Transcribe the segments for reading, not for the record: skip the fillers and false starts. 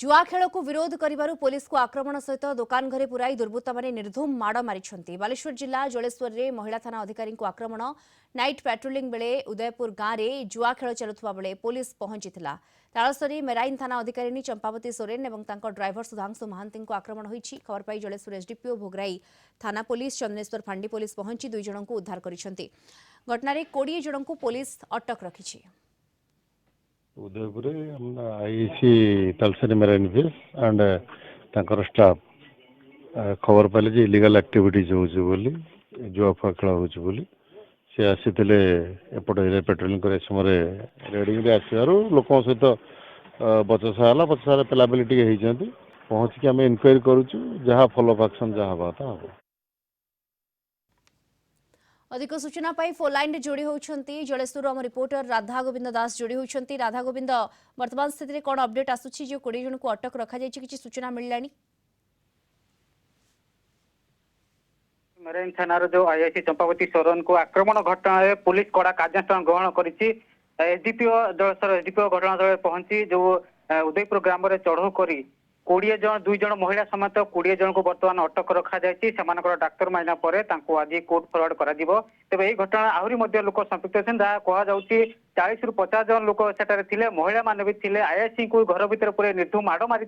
जुआ खेल को विरोध करिबारु पुलिस को आक्रमण सहित दुकान घरे पुराई दुर्बृत्त माने निर्धूम माड़ मारिछंती। बालेश्वर जिला जलेश्वर रे महिला थाना अधिकारी को आक्रमण नाइट पेट्रोलिंग बेले उदयपुर गाँव में जुआ खेल चलुवा बेले पुलिस पहुंचीला। तालसरी मेराइन थाना अधिकारी चंपावती सोरेन और तांको ड्राइवर सुधांशु महांती को आक्रमण होईछि। खबर पाई जलेश्वर एसडीपीओ भोगराई थाना पुलिस चंदनेश्वर फांडी पुलिस पहुंची 2 जन को उद्धार करिसेंती। घटना 20 जन को पुलिस अटक रखिछि। Udaipur IC Talsari marine fish and tanker staff खबर पाले जे इलीगल एक्टिविटीज होउछ बोली जुआ फुआ खेल होउछ बोली से आसीथिले एपट एरिया पेट्रोलिंग करे समय रेडिंग रे आसीबारु लोकन सहित बचसा पेलाबिलिटी हेइचंती पहुंच के हम इंक्वायरी करूछु जहां फॉलो अप एक्शन जहां बात हबो। अधिक सूचना पाई फोन लाइन जोड़ी होती जलेश्वर आम रिपोर्टर राधा गोविंद दास जोड़ी होती। राधा गोविंद वर्तमान स्थिति में कौन अपडेट आसूची जो 20 जन को अटक रखा किसी सूचना मिललानी? मेराइन थानार जो आईआईसी चंपावती सोरेन को आक्रमण घटना पुलिस कड़ा कार्यानुष्ठान ग्रहण करिछि। एसडीपीओ जलेश्वर एसडीपीओ घटनास्थल पहुंची जो उदयपुर ग्राम में चढ़ऊ करी 20 जन 2 जन महिला समेत 20 जन को बर्तमान अटक रखा डाक्तर माइना पर आज कोर्ट फरवर्ड करा तेज यही घटना आहरी लोक संपृक्त अच्छे जहाँ कहुच्छी 40 ରୁ 50 जन लोक सेठारे महिला माने भी थिले। आईआईसी को घर भितर पूरे निर्धूम माड़ मारी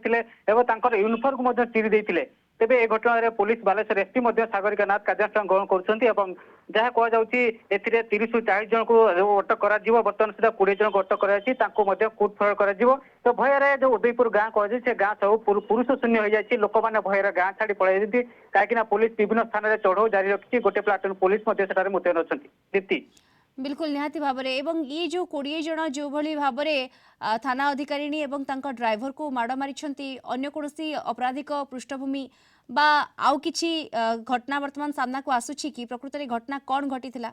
यूनिफर्म को चिरी देते। तेबे ए घटना पुलिस बालेश्वर एसपी सागरिका नाथ कार्यानुष्ठान ग्रहण करुँच जहाँ कहुच्छी 30 ରୁ 40 जन को अटक करा बर्तमान सुधा 20 जन को अटक कर कोर्ट फरवर्ड कर तो भयर जो उदयपुर गाँ कह से गाँ सब पुरुष शून्य हो जाए। लोक मैंने भयर गाँ छाड़ी पलि कहीं पुलिस विभिन्न स्थान में चढ़ऊ जारी रखी गोटे प्लाटून पुलिस मुतयन अच्छा। दीप्ति बिल्कुल निहाती भाबरे एवं ये जो 20 जन जो भली भाबरे थाना अधिकारी एवं तांका ड्राइवर को माड़ मारिछंती अन्य कोनोसी आपराधिक पृष्ठभूमि बा आउ किछि घटना वर्तमान सामना को आसुछि कि प्रकृत रे घटना कौन घटिथिला?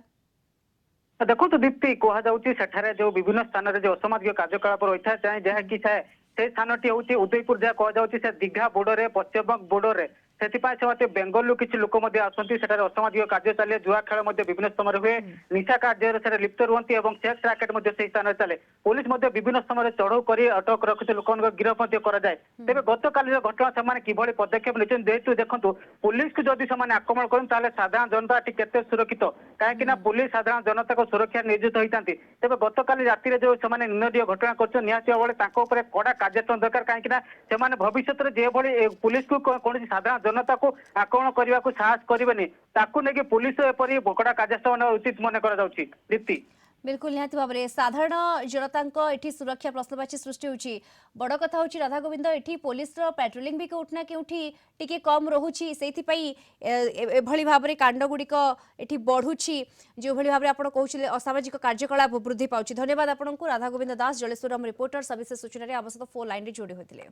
देखो तो दीप्ति कहुच्छी सेठारे जो विभिन्न स्थान में जो असामाजिक कार्यकलाप रही है जहाँ कि से स्थानटी हूँ उदयपुर जहाँ कहुच्छी से दीघा बोर्डर पश्चिमबंग बोर्डर से बेंगलु किसी लोक आसती असामाजिक कार्य चले जुआ खेल विभिन्न समय हुए निशा कार्य लिप्त रुहति और सेक्स राकेट से स्थान चले पुलिस विभिन्न समय चढ़ऊ कर अटक रखते लोक गिरफ कराए। तेज गत काली घटना से किभली पदक्षेप नहीं जेहेतु देखो पुलिस को जदि से आक्रमण करें साधारण जनता के सुरक्षित कहीं पुलिस साधारण जनता को सुरक्षा नियोजित होता। तेज गत काली राति जो निर्णय घटना कर निहत भाव कड़ा कार्यानुष्ठान दरकार कहीं भविष्य में जो पुलिस को कौन साधारण जनता को आक्रमण करने को साहस करेनि ताकू नहीं पुलिस एपरी कड़ा कार्यानुष्ठान उचित मन कर दीप्ति। बिल्कुल निहाती भाव में साधारण जनता एठी सुरक्षा प्रश्नवाची सृष्टि होची। बड़ कथा होची राधा गोविंद एठी पुलिस पेट्रोलिंग भी कोठना केउठी टिके कम रहुची सेथि पई एभली भाव में कांड गुड़िक एठी बढ़ुची जो भली भाव में आपण कहउछले असामाजिक कार्यकलाप वृद्धि पाउची। धन्यवाद आपनको राधा गोविंद दास जलेश्वर रिपोर्टर सविशेष सूचना रे आम सहित फोन लाइन रे जोड़ी होतिले।